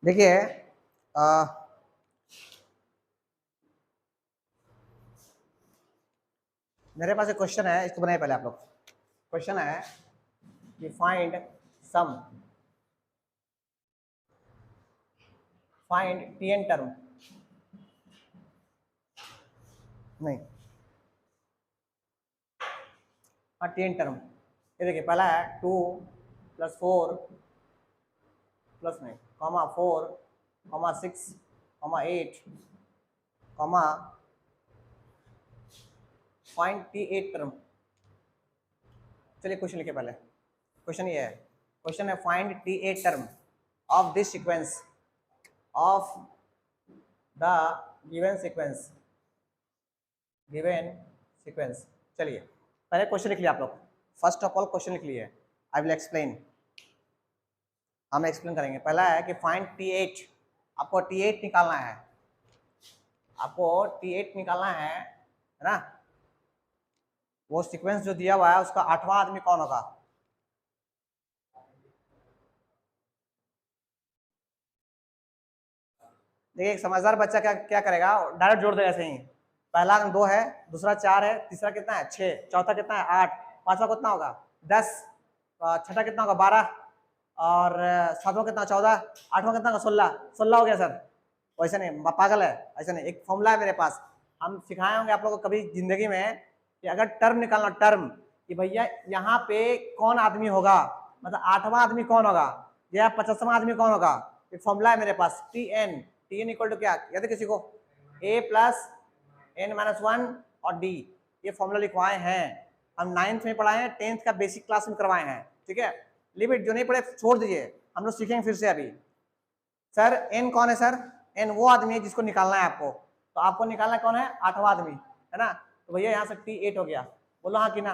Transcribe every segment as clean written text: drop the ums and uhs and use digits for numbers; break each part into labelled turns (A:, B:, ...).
A: देखिए मेरे पास एक क्वेश्चन है, इसको बनाइए पहले आप लोग। क्वेश्चन है कि फाइंड टीएन टर्म, नहीं हाँ टीएन टर्म। ये देखिए पहला है 2 + 4 प्लस नहीं comma 4 comma 6 comma 8 comma find टी8 टर्म। चलिए क्वेश्चन लिखिए पहले। क्वेश्चन ये है, क्वेश्चन है फाइंड टी8 term of this sequence of the given sequence चलिए पहले क्वेश्चन लिख लिया आप लोग। फर्स्ट ऑफ ऑल क्वेश्चन लिख लिए, आई विल एक्सप्लेन, हम एक्सप्लेन करेंगे। पहला है कि फाइंड टी8, आपको टी8 निकालना है, है ना। वो सीक्वेंस जो दिया हुआ है उसका 8वां आदमी कौन होगा? देखिए एक समझदार बच्चा क्या क्या करेगा, डायरेक्ट जोड़ देगा ऐसे ही। पहला आदमी 2 है, दूसरा 4 है, तीसरा कितना है 6, चौथा कितना है 8, पांचवा कितना होगा 10, छठा कितना होगा 12 और सातवां कितना 14, आठवां कितना होगा 16 हो गया सर। वैसे नहीं, पागल है, ऐसा नहीं। एक फॉर्मूला है मेरे पास, हम सिखाए होंगे आप लोगों को कभी जिंदगी में कि अगर टर्म निकालना, टर्म कि भैया यहाँ पे कौन आदमी होगा, मतलब 8वां आदमी कौन होगा या 50वां आदमी कौन होगा। एक फॉर्मूला है मेरे पास टीएन इक्वल टू क्या याद है किसी को? a + n-1 और d। ये फॉर्मूला लिखवाए हैं हम, 9th में पढ़ाए हैं, 10th का बेसिक क्लास में करवाए हैं, ठीक है। लिमिट जो नहीं पढ़े छोड़ दीजिए, हम लोग सीखेंगे फिर से। अभी सर n कौन है? सर n वो आदमी है जिसको निकालना है आपको, तो आपको निकालना कौन है? 8वां आदमी, है ना। तो भैया यहाँ से टी8 हो गया, बोलो हाँ कि ना।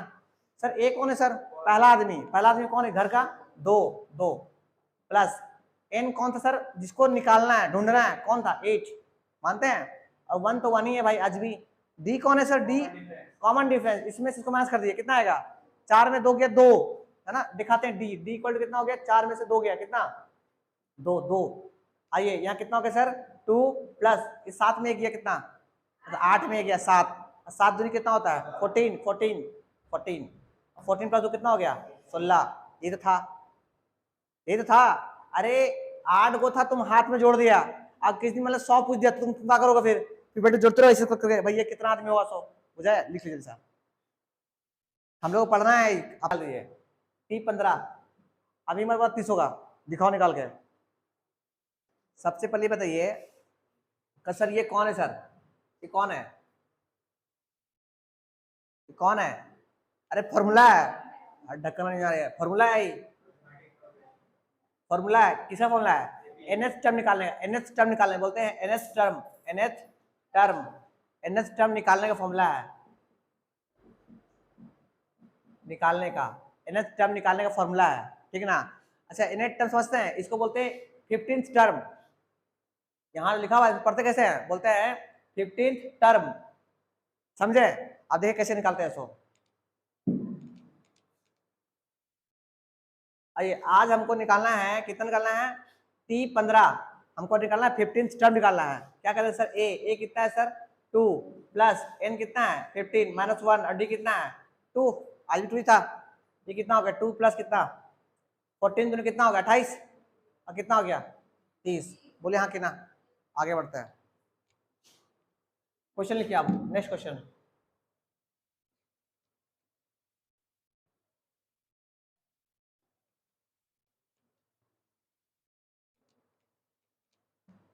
A: सर a कौन है? सर पहला आदमी कौन है घर का? 2 प्लस n कौन था सर जिसको निकालना है, ढूंढना है, कौन था? 8, मानते हैं। और 1 तो 1 ही है भाई आज भी। d कौन है सर? d कॉमन डिफरेंस, इसमें से इसको माइनस कर दिए, कितना आएगा? 4 में 2 गया 2, है ना। दिखाते हैं d इक्वल टू कितना हो गया? 4 में से 2 गया कितना? 2। आइए यहाँ कितना हो गया सर? 2 प्लस इस 7 में गया कितना? 8 में गया 7, 7 दूनी कितना होता है? 14 प्लस 2 कितना हो गया? 16। ये तो था। अरे 8 को था, तुम हाथ में जोड़ दिया। अब किसी मतलब 100 पूछ दिया तो तुम क्या करोगे फिर बेटे जोड़ते रहो ऐसे करके। भैया कितना आदमी होगा? 100 बुझा है, लिख लीजिए साहब, हम लोग पढ़ना है। अब T15 अभी मेरे पास 30 होगा, दिखाओ निकाल के। सबसे पहले बताइए सर ये कौन है? सर ये कौन है? ये कौन है? अरे फॉर्मूला है, ढक्कन नहीं आ रहा है, फॉर्मूला है। फॉर्मूला है, किसका फॉर्मूला है? nth टर्म निकालने बोलते हैं। nth टर्म निकालने का फॉर्मूला है, nth टर्म निकालने का फॉर्मूला है, ठीक है ना। अच्छा nth टर्म समझते हैं, इसको बोलते हैं 15th टर्म। यहाँ लिखा हुआ है, पढ़ते कैसे हैं? बोलते हैं 15th टर्म, समझे। अब देखिए कैसे निकालते हैं इसको। आइए आज हमको निकालना है, कितना निकालना है? T15 हमको निकालना है, 15th टर्म निकालना है। क्या कहते हैं सर? a कितना है सर? 2 प्लस n कितना है? 15 माइनस 1 और d कितना है? 2, आज भी 2 ही था। ये कितना हो गया? 2 प्लस कितना? 14 दोनों कितना हो गया? 28 और कितना हो गया? 30। बोले हाँ कि ना। आगे बढ़ते हैं, क्वेश्चन लिखिए आप। नेक्स्ट क्वेश्चन,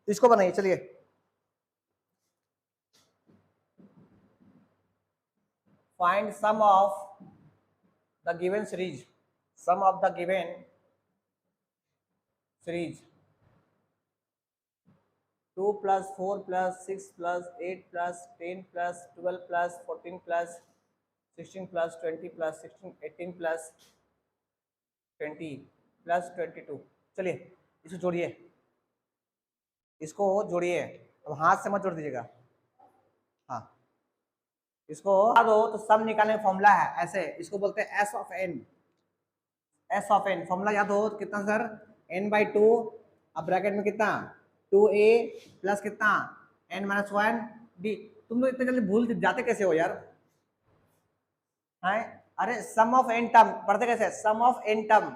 A: इसको बनाइए। चलिए find sum of the given series, sum of the given series 2 + 4 + 6 + 8 + 10 + 12 + 14 + 16 + 20 + 16 18 + 20 + 22। चलिए इसको जोड़िए, अब हाथ से मत जोड़ दीजिएगा। हाँ इसको याद हो तो सब निकालने का फॉर्मूला है ऐसे, इसको बोलते हैं S ऑफ n। फॉर्मूला याद हो तो कितना सर? n/2 अब ब्रैकेट में कितना 2a प्लस कितना n माइनस 1 d। तुम लोग इतने जल्दी भूल जाते कैसे हो यार? है अरे सम ऑफ n टर्म पढ़ते कैसे? Sum of n term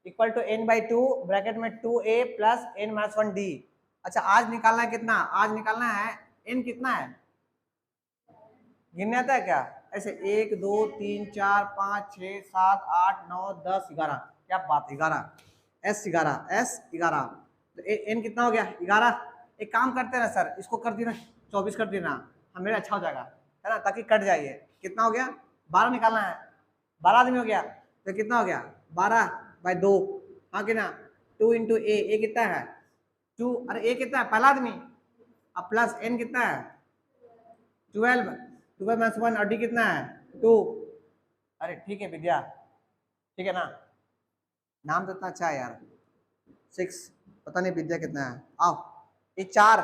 A: equal to n by 2 bracket में 2a plus n minus 1 d। अच्छा आज निकालना है कितना? आज निकालना है n कितना है? गिनने आता है क्या? ऐसे 1 2 3 4 5 6 7 8 9 10 11। क्या बात 11 s 11 तो n कितना हो गया 11। एक काम करते हैं ना सर, इसको कर देना 24 कर देना, हमें अच्छा हो जाएगा है ना, ताकि कट जाइए। कितना हो गया 12 निकालना है, 12 आदमी हो गया तो कितना हो गया 12 बाई 2। हाँ कि ना 2 इंटू ए कितना है 2। अरे ए कितना है पहला आदमी, अब प्लस n कितना है 12 12 माइनस 1 और डी कितना है 2। अरे ठीक है विद्या, ठीक है ना, नाम तो इतना अच्छा है यार 6, पता नहीं विद्या कितना है। आओ ये 4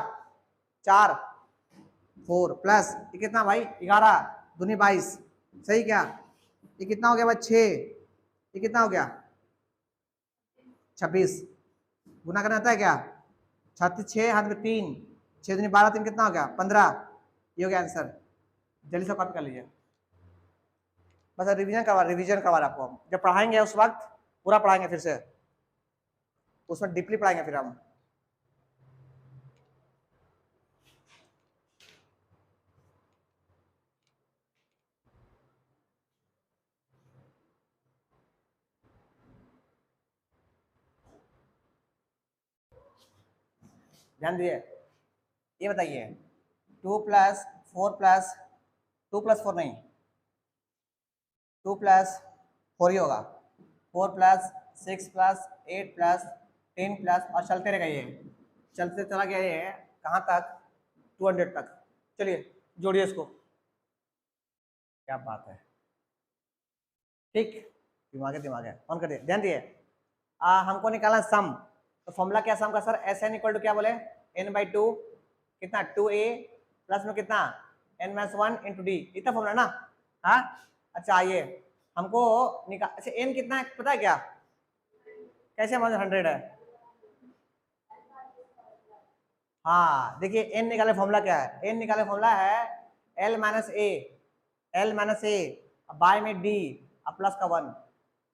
A: 4 4 प्लस ये कितना भाई 11 दूनी 22 सही क्या? ये कितना हो गया भाई 6, ये कितना हो गया 26। गुना करना आता है क्या? 36 6 हाथ में 3 6 दूनी 12 3 कितना हो गया 15। ये हो गया आंसर। जल्दी से कॉपी कर लीजिए, बस रिवीजन करवा रहे आपको। जब पढ़ाएंगे उस वक्त पूरा पढ़ाएंगे, फिर से उसमें डीपली पढ़ाएंगे फिर हम। ध्यान दिए, ये बताइए 2 प्लस 4 प्लस 2 प्लस 4 नहीं 2 प्लस 4 ही होगा, 4 प्लस 6 प्लस 8 प्लस 10 प्लस और चलते रहेगा, ये चलते चला गया ये कहाँ तक 200 तक। चलिए जोड़िए इसको, क्या बात है, ठीक दिमाग है ऑन कर दिए। ध्यान दिए हमको निकालना सम, तो फॉर्मूला क्या सम का sir S N equal to क्या बोले n बाई 2 कितना 2a प्लस में कितना n माइनस 1 इंटू डी, इतना फॉर्मूला ना। हाँ अच्छा आइए हमको निकाल, अच्छा n कितना है पता है क्या? कैसे हमारे 100 है? हाँ देखिए n निकाले फॉर्मूला क्या है, n निकाले फॉर्मूला है l माइनस a बाय में d प्लस का 1,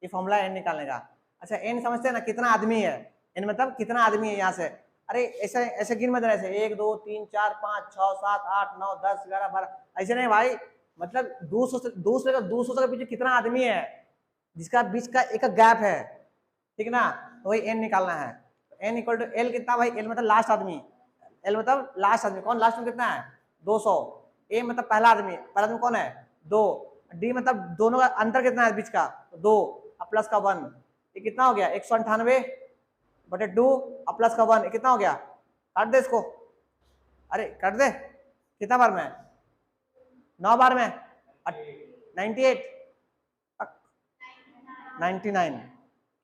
A: ये फॉर्मूला है n निकालने का। अच्छा n समझते हैं ना कितना आदमी है, n मतलब कितना आदमी है यहाँ से। अरे ऐसे ऐसे गिन मत ऐसे 1 2 3 4 5 6 7 8 9 10 11 12 ऐसे नहीं भाई, मतलब 200 के पीछे कितना आदमी है जिसका बीच का एक गैप है, ठीक ना, तो वही n निकालना है। n इक्वल टू l कितना भाई, l मतलब लास्ट आदमी, l मतलब लास्ट आदमी, कौन लास्ट में कितना है 200, a मतलब पहला आदमी कौन है 2, d मतलब दोनों का अंतर कितना है बीच का 2 प्लस का 1, ये कितना हो गया 198 बटे 2 प्लस का 1, ये कितना हो गया, काट दे इसको, अरे काट दे कितना बार में 9 बार में 98 99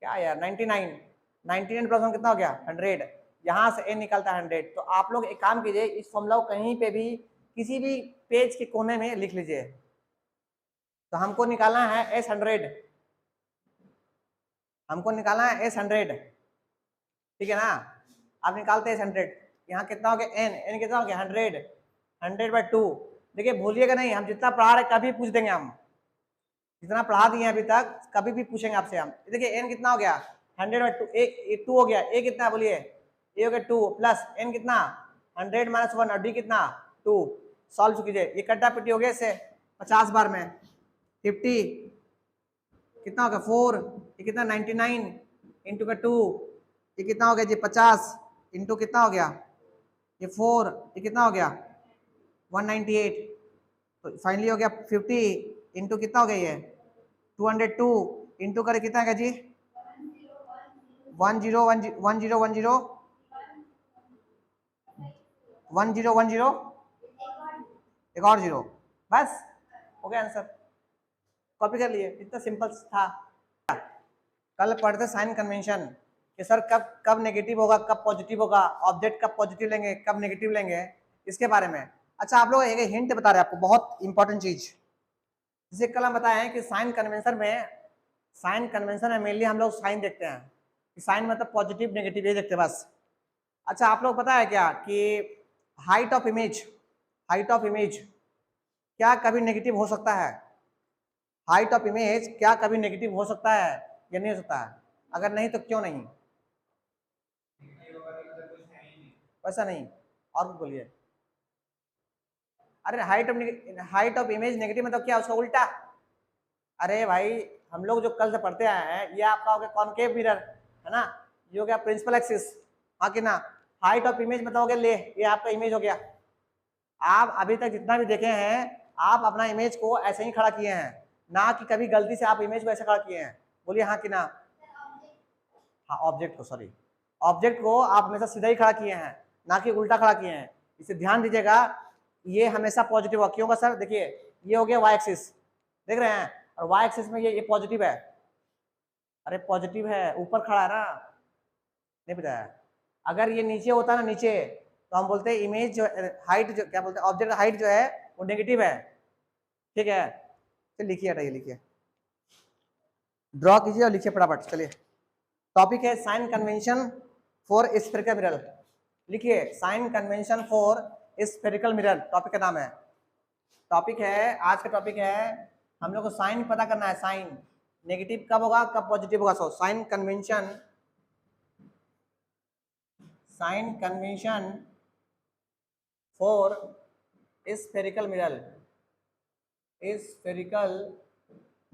A: क्या यार 99 प्लस 1 कितना हो गया 100, यहाँ से n निकलता है 100। तो आप लोग एक काम कीजिए इस फॉर्मूला को कहीं पे भी किसी भी पेज के कोने में लिख लीजिए। तो हमको निकालना है S100, हमको निकालना है S100, ठीक है ना। आप निकालते हैं S100, यहाँ कितना हो गया n कितना हो गया 100 बाई 2। देखिए भूलिएगा नहीं, हम जितना पढ़ा रहे कभी पूछ देंगे, हम जितना पढ़ा दिए अभी तक कभी भी पूछेंगे आपसे हम। देखिए n कितना हो गया 100 बाई 2, एक 2 हो गया, a कितना बोलिए a हो गया 2 प्लस n कितना 100 माइनस 1 और d कितना 2। सॉल्व कीजिए, ये कट्टा पिट्टी हो गया इससे 50 बार में 50 कितना हो गया 4, ये कितना 99 इंटू का 2, ये कितना हो गया जी 50 इंटू कितना हो गया ये 4, ये कितना हो गया 198। तो फाइनली हो गया 50 इंटू कितना हो गया ये 202 इंटू करे कितना है जी 1010 एक और जीरो, बस हो गया आंसर, कॉपी कर लिए, इतना सिंपल था। कल पढ़ते साइन कन्वेंशन कि सर कब कब नेगेटिव होगा कब पॉजिटिव होगा, ऑब्जेक्ट कब पॉजिटिव लेंगे कब नेगेटिव लेंगे, इसके बारे में। अच्छा आप लोग एक हिंट बता रहे हैं आपको, बहुत इंपॉर्टेंट चीज, जैसे कल हम बताए हैं कि साइन कन्वेंशन में मेनली हम लोग साइन देखते हैं कि साइन मतलब पॉजिटिव नेगेटिव ये देखते हैं बस। अच्छा आप लोग पता है क्या कि height of image, height of image क्या कभी नेगेटिव हो सकता है? हाइट ऑफ इमेज क्या कभी नेगेटिव हो सकता है या नहीं हो सकता है? अगर नहीं तो क्यों नहीं? वैसा नहीं, और कुछ बोलिए। अरे हाइट ऑफ इमेज नेगेटिव मतलब क्या, उसका उल्टा। अरे भाई हम लोग जो कल से पढ़ते आए हैं, ये आपका हो गया कॉनकेव मिरर, है ना, ये हो गया प्रिंसिपल एक्सिस, हाँ कि ना। हाइट ऑफ इमेज मतलब हो गया ले, ये आपका इमेज हो गया। आप अभी तक जितना भी देखे हैं, आप अपना इमेज को ऐसे ही खड़ा किए हैं, ना कि कभी गलती से आप इमेज को ऐसे खड़ा किए हैं। बोलिए हाँ कि ना। हाँ ऑब्जेक्ट को, सॉरी, ऑब्जेक्ट को आप हमेशा सीधा ही खड़ा किए हैं, ना कि उल्टा खड़ा किए हैं। इसे ध्यान दीजिएगा, ये हमेशा पॉजिटिव होगा। क्यों होगा सर? देखिए ये हो गया वाई एक्सिस, देख रहे हैं, और वाई एक्सिस में ये पॉजिटिव है। अरे पॉजिटिव है, ऊपर खड़ा है ना, नहीं पता है। अगर ये नीचे होता ना, नीचे, तो हम बोलते हैं इमेज जो हाइट, जो क्या बोलते हैं, ऑब्जेक्ट हाइट जो है वो नेगेटिव है। ठीक है, तो लिखिए, हटाइए, लिखिए, ड्रॉ कीजिए और लिखिए फटाफट। चलिए, टॉपिक है sign convention for spherical mirror. लिखिए sign convention for spherical mirror, topic का नाम है। टॉपिक है, आज का टॉपिक है, हम लोग को साइन पता करना है। साइन नेगेटिव कब होगा, कब पॉजिटिव होगा। So sign convention, sign convention for spherical mirror, spherical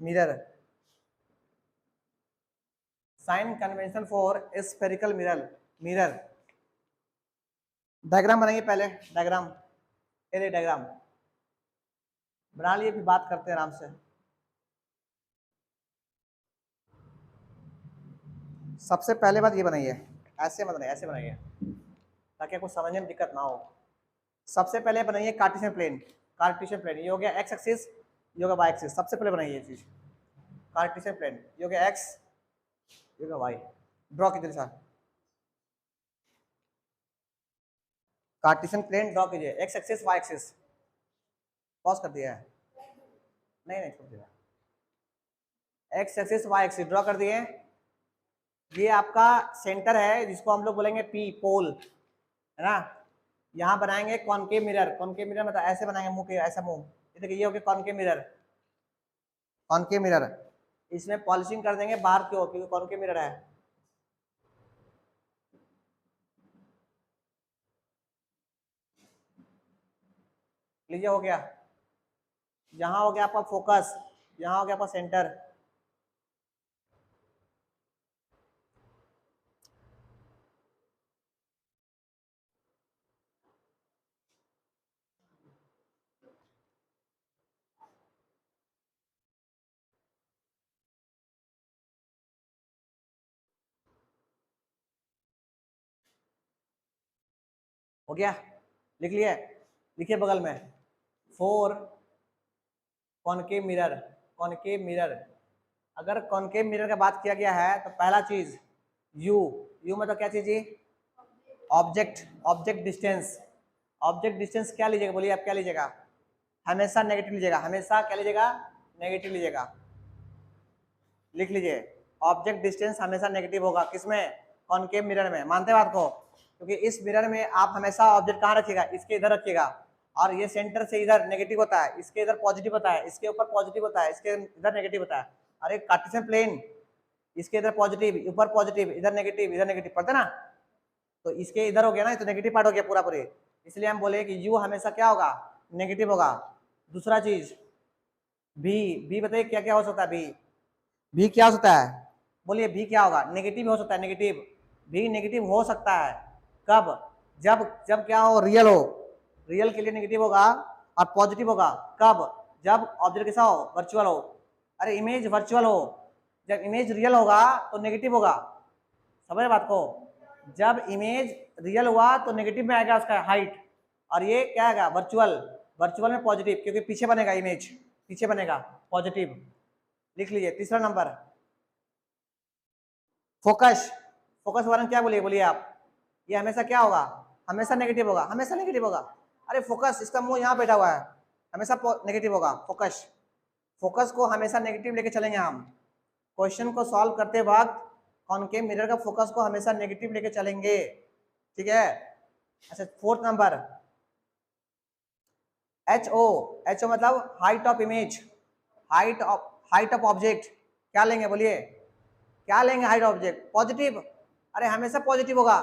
A: mirror, sign convention for spherical mirror. Mirror diagram बनाइए पहले, डायग्राम, ये डायग्राम बना लिए, फिर बात करते हैं आराम से। सबसे पहले बात ये बनाइए, ऐसे मत बनाइए, ऐसे बनाइए ताकि आपको समझने में दिक्कत ना हो। सबसे पहले बनाइए कार्टेशियन प्लेन। कार्टेशियन प्लेन ये हो गया एक्स एक्सिस, ये हो गया वाई एक्सिस। सबसे पहले बनाइए ये चीज, कार्टेशियन प्लेन, ये हो गया एक्स, ये हो गया वाई। ड्रॉ कीजिए सर, कार्टेशियन प्लेन ड्रॉ कीजिए, x axis y axis. Pause कर दिया है? नहीं नहीं, छोड़ दिया। X axis y axis draw कर दिए। ये आपका सेंटर है जिसको हम लोग बोलेंगे पी, पोल, है ना। यहाँ बनाएंगे कॉनकेव मिरर। कॉनकेव मिरर मतलब ऐसे बनाएंगे मुंह के, ऐसा मुंह। ये देखिए, ये हो गया कॉनकेव मिरर, कॉनकेव मिरर। इसमें पॉलिशिंग कर देंगे बाहर की ओर, क्योंकि कॉनकेव मिरर है। लीजिए हो गया। यहाँ हो गया आपका फोकस, यहाँ हो गया आपका सेंटर। हो गया, लिख लिए, लिखिए बगल में, four concave mirror. Concave mirror, अगर कॉनकेव मिरर का बात किया गया है तो पहला चीज यू, यू मतलब क्या चीज जी? Object, object distance. Object distance क्या लीजिएगा, बोलिए आप क्या लीजिएगा? हमेशा नेगेटिव लीजिएगा, हमेशा क्या लीजिएगा? नेगेटिव लीजिएगा। लिख लीजिए, ऑब्जेक्ट डिस्टेंस हमेशा नेगेटिव होगा। किसमें? कॉनकेव मिरर में। मानते हैं बात को? क्योंकि इस मिरर में आप हमेशा ऑब्जेक्ट कहाँ रखिएगा? इसके इधर रखिएगा, और ये सेंटर से इधर नेगेटिव होता है, इसके इधर पॉजिटिव होता है, इसके ऊपर पॉजिटिव होता है, इसके इधर नेगेटिव होता है। और एक कार्टेशियन प्लेन, इसके इधर पॉजिटिव, ऊपर पॉजिटिव, इधर नेगेटिव, इधर नेगेटिव, पढ़ते ना। तो इसके इधर हो गया ना, तो नेगेटिव पार्ट हो गया पूरा पूरे। इसलिए हम बोले कि यू हमेशा क्या होगा? नेगेटिव होगा। दूसरा चीज भी, भी बताइए क्या क्या हो सकता है? भी क्या हो सकता है? बोलिए भी क्या होगा? नेगेटिव हो सकता है, नेगेटिव भी नेगेटिव हो सकता है। कब? जब जब क्या हो? रियल हो। रियल के लिए नेगेटिव होगा, और पॉजिटिव होगा कब? जब ऑब्जेक्ट कैसा हो? वर्चुअल हो। अरे इमेज वर्चुअल हो। जब इमेज रियल होगा तो नेगेटिव होगा, समझ बात को? जब इमेज रियल हुआ तो नेगेटिव में आएगा उसका हाइट, और ये क्या आएगा? वर्चुअल। वर्चुअल में पॉजिटिव, क्योंकि पीछे बनेगा इमेज, पीछे बनेगा पॉजिटिव। लिख लीजिए तीसरा नंबर, फोकस। फोकस वारन क्या बोलिए, बोलिए आप? ये हमेशा क्या होगा? हमेशा नेगेटिव होगा, हमेशा नेगेटिव होगा। अरे फोकस, इसका मुंह यहाँ बैठा हुआ है, हमेशा नेगेटिव होगा फोकस। फोकस को हमेशा नेगेटिव लेके चलेंगे हम। क्वेश्चन को सॉल्व करते वक्त कॉनकेव मिरर का फोकस को हमेशा नेगेटिव लेके चलेंगे। ठीक है। अच्छा, फोर्थ नंबर HO। HO मतलब height of image, height of object. क्या लेंगे बोलिए, क्या लेंगे? Height object positive. अरे हमेशा पॉजिटिव होगा।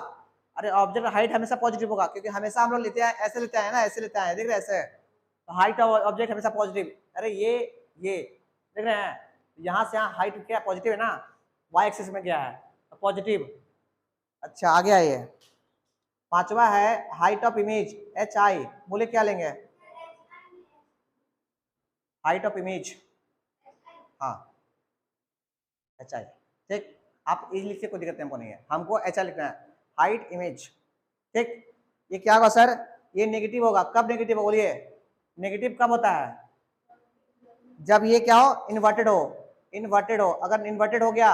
A: अरे ऑब्जेक्ट हाइट हमेशा पॉजिटिव होगा, क्योंकि हमेशा हम लोग लेते हैं ऐसे, लेते हैं ना, ऐसे लेते हैं, देख रहे हैं ऐसे, तो हाइट ऑफ ऑब्जेक्ट हमेशा पॉजिटिव। अरे ये देख रहे हैं, यहाँ से यहाँ हाइट क्या पॉजिटिव है ना, वाई एक्सिस में क्या है पॉजिटिव। अच्छा आ गया ये। पांचवा है हाइट ऑफ इमेज, HI। बोले क्या लेंगे? हाइट ऑफ इमेज, हाँ HI। ठीक, आप इज लिखिए, कोई दिक्कत हमको नहीं है, हमको HI लिखना है, हाइट इमेज। ठीक, ये क्या होगा सर? ये नेगेटिव होगा। कब नेगेटिव होगा बोलिए? नेगेटिव कब होता है? जब ये क्या हो, इन्वर्टेड हो। इन्वर्टेड हो, अगर इन्वर्टेड हो गया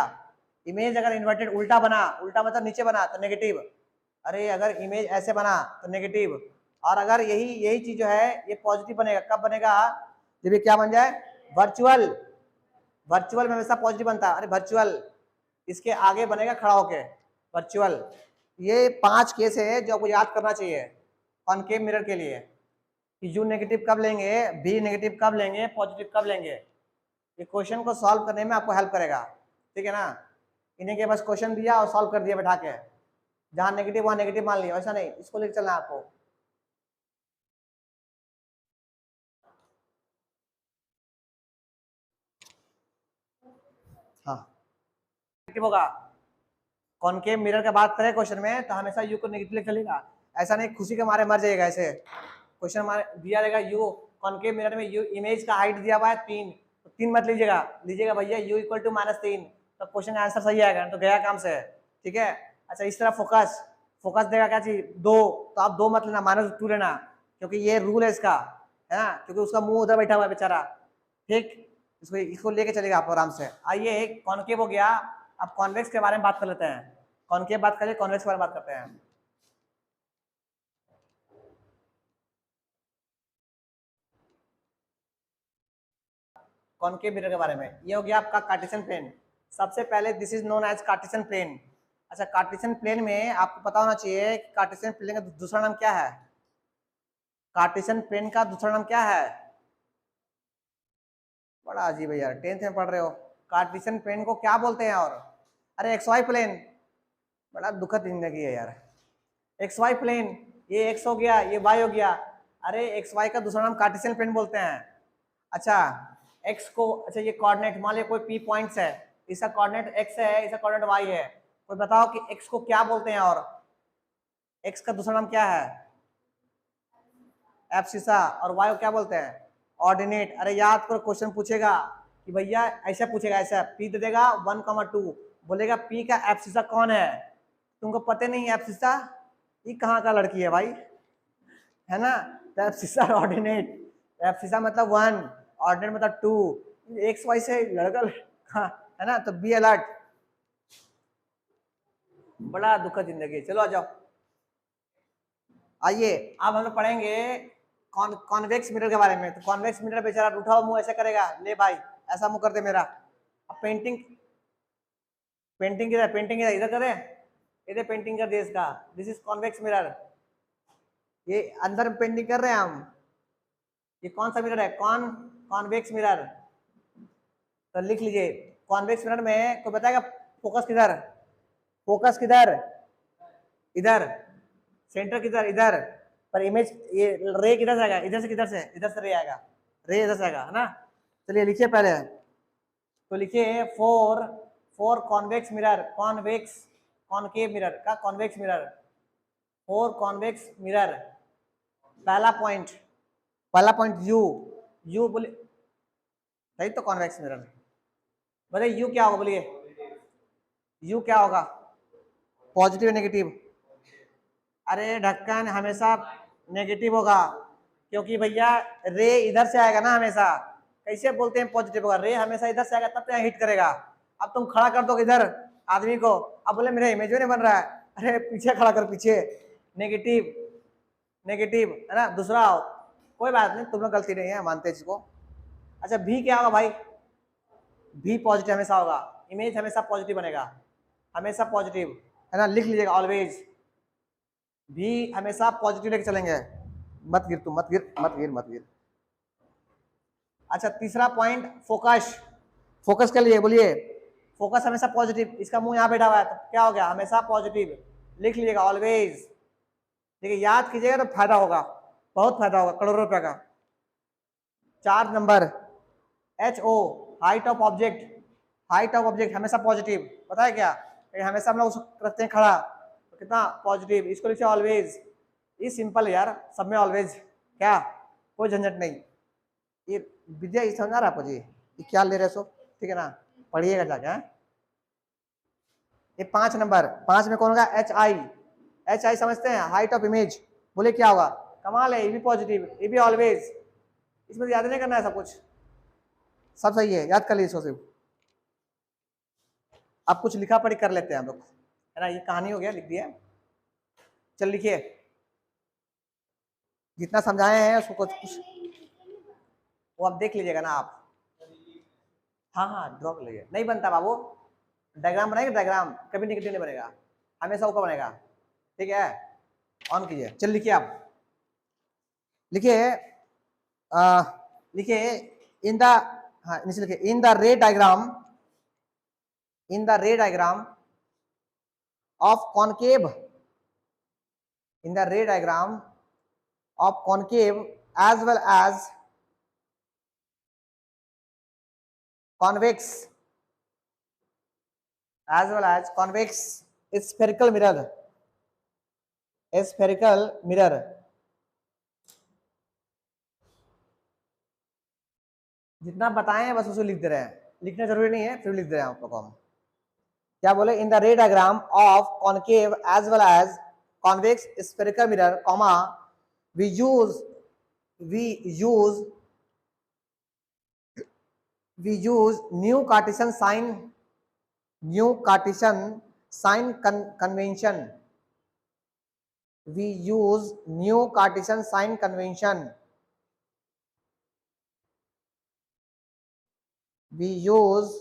A: इमेज, अगर इन्वर्टेड उल्टा बना, उल्टा मतलब नीचे बना तो नेगेटिव। अरे अगर इमेज ऐसे बना तो नेगेटिव। और अगर यही चीज जो है ये पॉजिटिव बनेगा, कब बनेगा? जब ये क्या बन जाए, वर्चुअल। वर्चुअल में हमेशा पॉजिटिव बनता है। अरे वर्चुअल, इसके आगे बनेगा खड़ा होके, वर्चुअल। ये 5 केस है जो आपको याद करना चाहिए कॉनकेव मिरर के लिए, कि यू नेगेटिव कब लेंगे, बी नेगेटिव कब लेंगे, पॉजिटिव कब लेंगे। ये क्वेश्चन को सॉल्व करने में आपको हेल्प करेगा, ठीक है ना। इन्हें के बस क्वेश्चन दिया और सॉल्व कर दिया बैठा के, जहां नेगेटिव वहां नेगेटिव मान लिया, ऐसा नहीं, इसको लेकर चलना है आपको। हाँ नेगेटिव होगा। कॉनकेव मिरर का बात करें क्वेश्चन में तो हमेशा यू को नेगेटिव चलेगा, ऐसा नहीं खुशी के मारे मर जाएगा। ऐसे क्वेश्चन हमारे दिया रहेगा यू, कॉनकेव मिरर में यू इमेज का हाइट दिया हुआ है 3, तो 3 मत लीजिएगा भैया, यू इक्वल टू -3, तो क्वेश्चन का आंसर सही आएगा, तो गया काम से, ठीक है। अच्छा इस तरह फोकस देगा क्या चीज 2, तो आप 2 मत लेना, -2 लेना, क्योंकि ये रूल है इसका, है ना, क्योंकि उसका मुंह उधर बैठा हुआ है बेचारा। ठीक, इसको लेके चलेगा आप आराम से। आइए कॉनकेव हो गया, अब कॉन्वेक्स के बारे में बात कर लेते हैं। कॉनकेव बात करें, कॉन्वेक्स के बारे में बात करते हैं। कॉनकेव मिरर के बारे में, ये हो गया आपका कार्टेशियन प्लेन। सबसे पहले this is known as Cartesian plane. अच्छा कार्टेशियन प्लेन में आपको पता होना चाहिए कि कार्टेशियन प्लेन का दूसरा नाम क्या है। कार्टेशियन प्लेन का दूसरा नाम क्या है? बड़ा अजीब है यार, 10th में पढ़ रहे हो। कार्टेशियन प्लेन को क्या बोलते हैं? और अरे एक्स वाई प्लेन, बड़ा दुखद जिंदगी है यार। एक्स वाई प्लेन, ये एक्स हो गया, ये वाई हो गया। अरे एक्स वाई का दूसरा नाम कार्टेशियन प्लेन बोलते हैं। अच्छा एक्स को, अच्छा ये कोऑर्डिनेट, मान लिया कोई पी पॉइंट्स है, इसका कोऑर्डिनेट एक्स है, इसका कोऑर्डिनेट वाई है, कोई बताओ कि एक्स को क्या बोलते हैं? और एक्स का दूसरा नाम क्या है? एब्सिसा। और वाई को क्या बोलते हैं? ऑर्डिनेट। अरे याद करो, क्वेश्चन पूछेगा कि भैया, ऐसा पूछेगा, ऐसा पी दे देगा 1,2, बोलेगा पी का एब्सिसा कौन है, तुमको पता नहीं एब्सिसा, ये कहाँ का लड़की है भाई, है ना। तो एब्सिसा ऑर्डिनेट, एब्सिसा मतलब 1, ऑर्डिनेट मतलब 2, एक्स वाई से लड़का, हाँ है ना। तो बी अलर्ट, बड़ा दुखद जिंदगी। चलो आ जाओ, आइए अब हम लोग पढ़ेंगे कॉन्वेक्स मिरर के बारे में। तो कॉन्वेक्स मिरर बेचारा उठा मुंह ऐसे करेगा, ले भाई ऐसा मुंह कर दे मेरा। अब पेंटिंग इधर करे, इधर पेंटिंग कर दिए इसका, दिस इज कॉन्वेक्स मिरर। ये अंदर पेंटिंग कर रहे हैं हम। ये कौन सा मिरर है? Convex mirror. तो लिख लीजिए, कॉन्वेक्स मिरर में कोई बताएगा फोकस किधर? फोकस किधर? इधर। सेंटर किधर? इधर। पर इमेज, ये रे किधर से आएगा? इधर से, किधर से? इधर से रे आएगा, रे इधर से आएगा, है ना। चलिए लिखिए पहले, तो लिखिए four convex mirror, concave mirror का कॉन्वेक्स मिरर, 4 कॉन्वेक्स मिरर। पहला पॉइंट यू बोले सही, तो कॉन्वेक्स मिरर। बताइए यू क्या होगा, बोलिए यू क्या होगा? Positive negative? अरे ढक्कन हमेशा नेगेटिव होगा, क्योंकि भैया रे इधर से आएगा ना हमेशा। कैसे बोलते हैं पॉजिटिव होगा? रे हमेशा इधर से आएगा तब तो हिट करेगा। अब तुम खड़ा कर दो इधर आदमी को, अब बोले मेरा इमेज नहीं बन रहा है, अरे पीछे खड़ा कर, पीछे, नेगेटिव नेगेटिव, है ना। दूसरा आओ, कोई बात नहीं, तुम लोग गलती नहीं है, मानते हैं इसको। अच्छा भी क्या होगा भाई? भी पॉजिटिव हमेशा होगा, इमेज हमेशा पॉजिटिव बनेगा, हमेशा पॉजिटिव, है ना। लिख लीजिएगा ऑलवेज, भी हमेशा पॉजिटिव लेके चलेंगे। मत गिर तू, मत गिर, मत गिर, मत गिर। अच्छा, तीसरा पॉइंट फोकस। फोकस के लिए बोलिए, फोकस हमेशा पॉजिटिव। इसका मुंह यहाँ बैठा हुआ है तो क्या हो गया, हमेशा पॉजिटिव। लिख लीजिएगा ऑलवेज, ठीक है, याद कीजिएगा तो फायदा होगा, बहुत फायदा होगा, करोड़ों रुपए का। 4 number HO, height of object. Height of object हमेशा पॉजिटिव, पता है क्या, हमेशा हम लोग उसको रखते हैं खड़ा तो कितना पॉजिटिव, इसको लिखिए ऑलवेज। ये सिंपल है यार, सब में ऑलवेज, क्या कोई झंझट नहीं। ये विद्या ये समझ आ रहा है आपको जी, ये क्या ले रहे सो, ठीक है ना, पढ़िएगा जाके। ये 5 नंबर, 5 में कौन होगा, HI। HI समझते हैं, हाइट ऑफ इमेज। बोले क्या होगा, कमाल है, ये भी पॉजिटिव, ये भी ऑलवेज। इसमें याद नहीं करना है, सब कुछ सब सही है, याद कर लीजिए इसको सिर्फ। अब कुछ लिखा पढ़ी कर लेते हैं हम लोग, है ना, ये कहानी हो गया, लिख दिया। चल लिखिए, जितना समझाए हैं उसको कुछ वो आप देख लीजिएगा ना आप। हाँ हाँ, ड्रॉ कर लीजिए, नहीं बनता बाबू, डायग्राम बनाएगा, डायग्राम कभी निगेटिव नहीं बनेगा, हमेशा ऊपर बनेगा, ठीक है। ऑन कीजिए, चल लिखिए आप, लिखिए, लिखिए इन द, हाँ नीचे लिखिए, इन the ray diagram, in the ray diagram of concave, in the ray diagram of concave as well as convex, as well as convex spherical mirror, spherical mirror। जितना बताएं बस उसे लिख दे रहे हैं, लिखना जरूरी नहीं है, फिर लिख दे रहे हैं आप लोग को हम। क्या बोले, in the ray diagram of concave as well as convex spherical mirror, comma we use new Cartesian sign, new Cartesian sign convention, we use new Cartesian sign convention, we use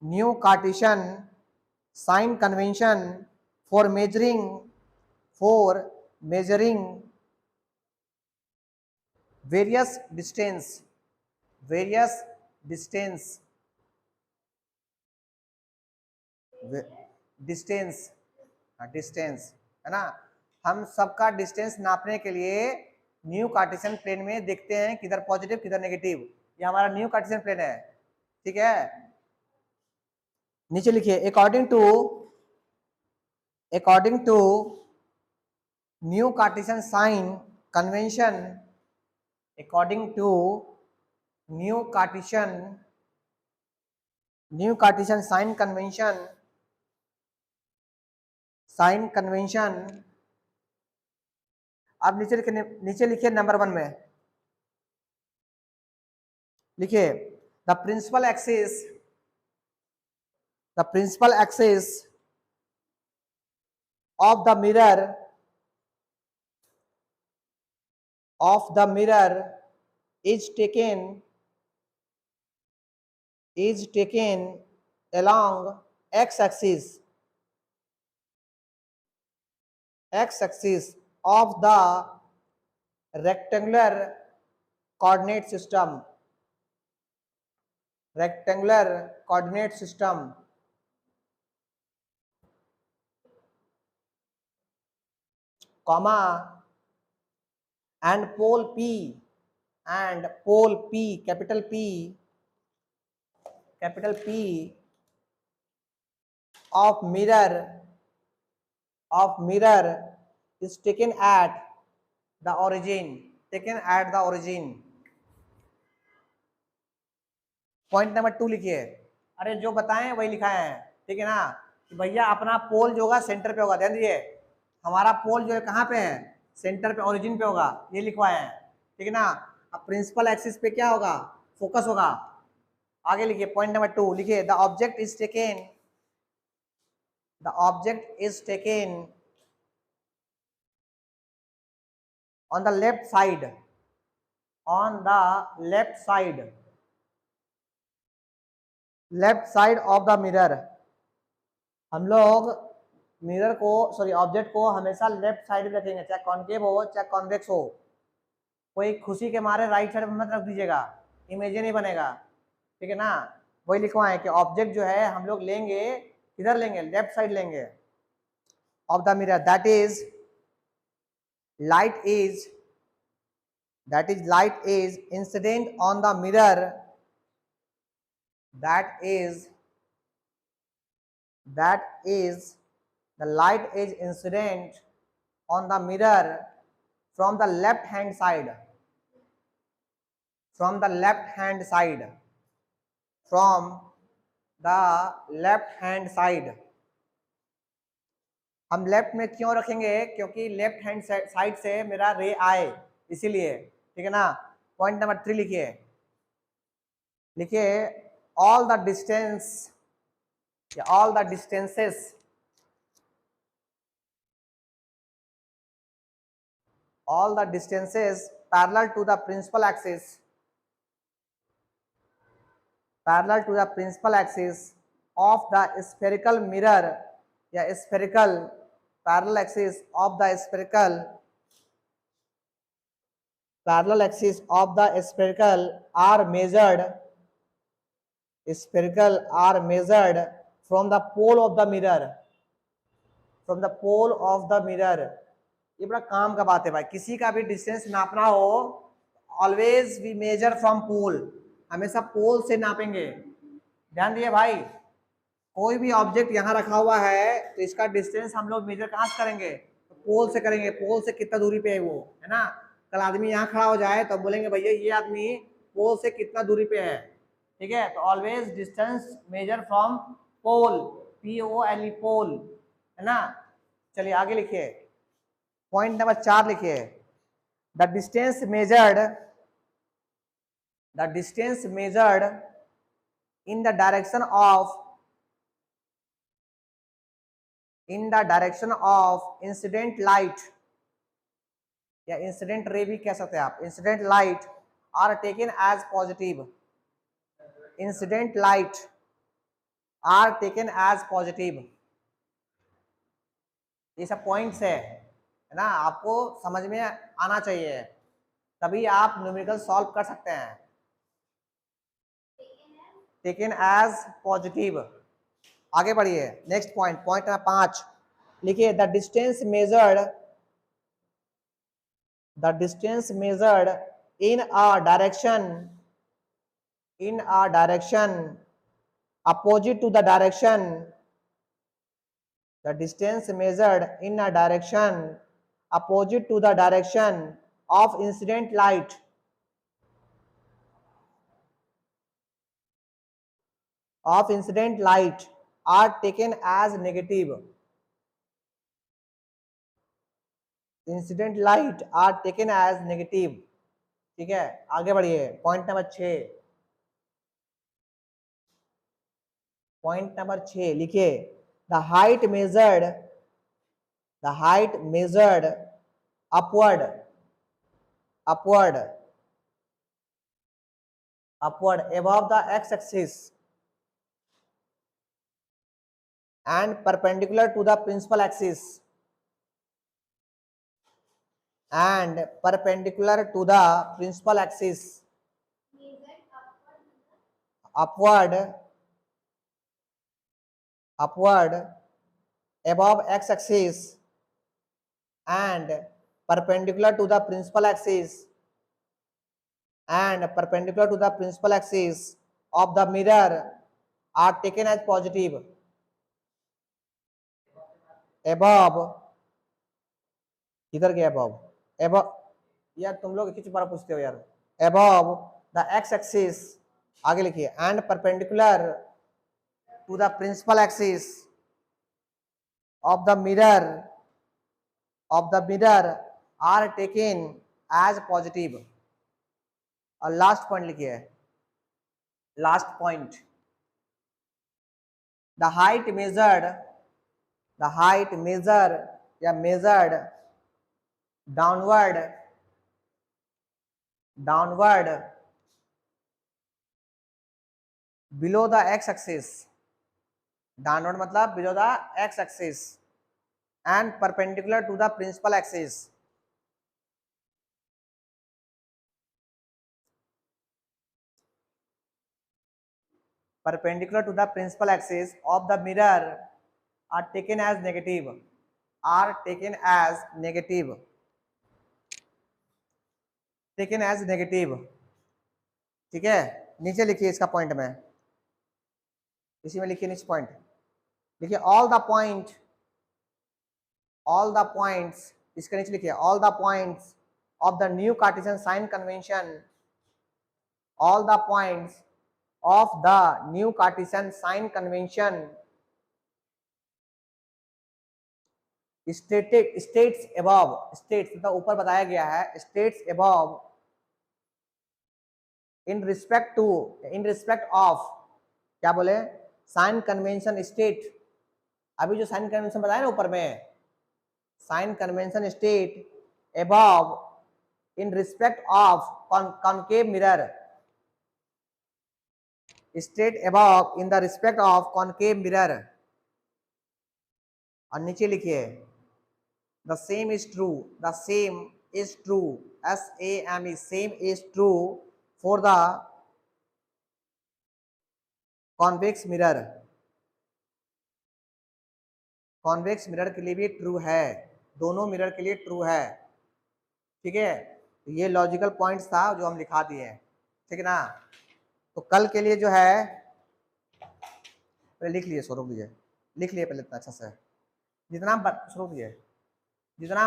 A: new Cartesian sign convention for measuring various distance, distance है ना, हम सबका distance नापने के लिए new Cartesian plane में देखते हैं किधर पॉजिटिव किधर नेगेटिव। ये हमारा न्यू कार्टेशियन प्लेन है, ठीक है। नीचे लिखिए, according to new Cartesian sign convention, according to new Cartesian sign convention. अब नीचे लिखिए नंबर 1 में लिखिए, the principal axis of the mirror is taken along x-axis of the rectangular coordinate system, comma, and pole P, capital P of mirror is taken at the origin, point number 2 लिखिए। अरे जो बताएं वही लिखा है, ठीक है ना, कि भैया अपना पोल जो होगा सेंटर पे होगा, ध्यान दीजिए, हमारा पोल जो है कहाँ पे है, सेंटर पे, ओरिजिन पे होगा, ये लिखवाए हैं, ठीक है ना। अब प्रिंसिपल एक्सिस पे क्या होगा, फोकस होगा। आगे लिखिए, पॉइंट नंबर 2 लिखिए, the object is taken on the left side of the mirror, हम लोग मिरर को सॉरी ऑब्जेक्ट को हमेशा लेफ्ट साइड में रखेंगे, चाहे कॉन्केव हो चाहे कॉन्वेक्स हो। कोई खुशी के मारे राइट साइड में मत रख दीजिएगा, इमेज नहीं बनेगा, ठीक है ना। वही लिखवाएं कि ऑब्जेक्ट जो है हम लोग लेंगे किधर लेंगे, लेफ्ट साइड लेंगे of the mirror, that is light is incident on the mirror, that is the light is incident on the mirror from the left hand side, from the left hand side, from the left hand side। हम left में क्यों रखेंगे, क्योंकि left hand side से मेरा रे आए इसीलिए, ठीक है ना। पॉइंट नंबर 3 लिखिए, लिखिए all the distance या all the distances parallel to the principal axis of the spherical mirror या spherical parallel axis of the spherical are measured from the pole of the mirror। ये बड़ा काम का बात है भाई, किसी का भी डिस्टेंस नापना हो always we measure from pole, हमेशा पोल से नापेंगे। ध्यान दिए भाई, कोई भी ऑब्जेक्ट यहाँ रखा हुआ है तो इसका डिस्टेंस हम लोग मेजर कहाँ से करेंगे, तो पोल से करेंगे। पोल से कितना दूरी पे है वो, है ना। कल आदमी यहाँ खड़ा हो जाए तो बोलेंगे भैया ये आदमी पोल से कितना दूरी पे है, ठीक है। तो always distance measure from pole, POLE pole, है ना। चलिए आगे लिखिए, पॉइंट नंबर 4 लिखिए, the distance measured in the direction of incident light या इंसिडेंट रे भी कह सकते हैं आप, incident light are taken as positive, incident light are taken as positive. ये सब पॉइंट्स है ना, आपको समझ में आना चाहिए, तभी आप न्यूमेरिकल सॉल्व कर सकते हैं। Taken as positive. आगे बढ़िए, नेक्स्ट पॉइंट, पॉइंट नंबर 5 लिखिए, the distance measured in a direction opposite to the direction, the distance measured in a direction opposite to the direction of incident light are taken as negative, incident light are taken as negative, ठीक है। आगे बढ़िए, point number 6 लिखिए, the height measured upward above the x-axis and perpendicular to the principal axis upward above x-axis and perpendicular to the principal axis of the mirror are taken as positive above, किधर गया above यार, तुम लोग किस बार पूछते हो यार, above the x-axis, आगे लिखिए, and perpendicular to the principal axis of the mirror are taken as positive। और लास्ट पॉइंट लिखिए, last point, the height measured या measured downward below the x-axis, downward मतलब below the x-axis and perpendicular to the principal axis. Perpendicular to the principal axis of the mirror are taken as negative. Are taken as negative. Taken as negative. ठीक है, नीचे लिखिए इसका point में, इसी में लिखिए नीचे पॉइंट लिखिए, all the points, इसके नीचे लिखिए all the points of the new Cartesian sign convention, all the points of the new Cartesian sign convention states above, states मतलब ऊपर बताया गया है, states above in respect of, क्या बोले, साइन कन्वेंशन स्टेट, अभी जो साइन कन्वेंशन बताया ना ऊपर में, sign convention state above in respect of concave mirror, state above in the respect of concave mirror, और नीचे लिखिए the same is true, the same is true, SAME, same is true for the convex mirror, convex mirror के लिए भी true है, दोनों mirror के लिए ट्रू है, ठीक है। तो ये लॉजिकल पॉइंट्स था जो हम लिखा दिए, ठीक है ना। तो कल के लिए जो है, पहले लिख लिए, स्वरूप दिए, लिख लिए पहले अच्छा से, जितना स्वरूप दिए, जितना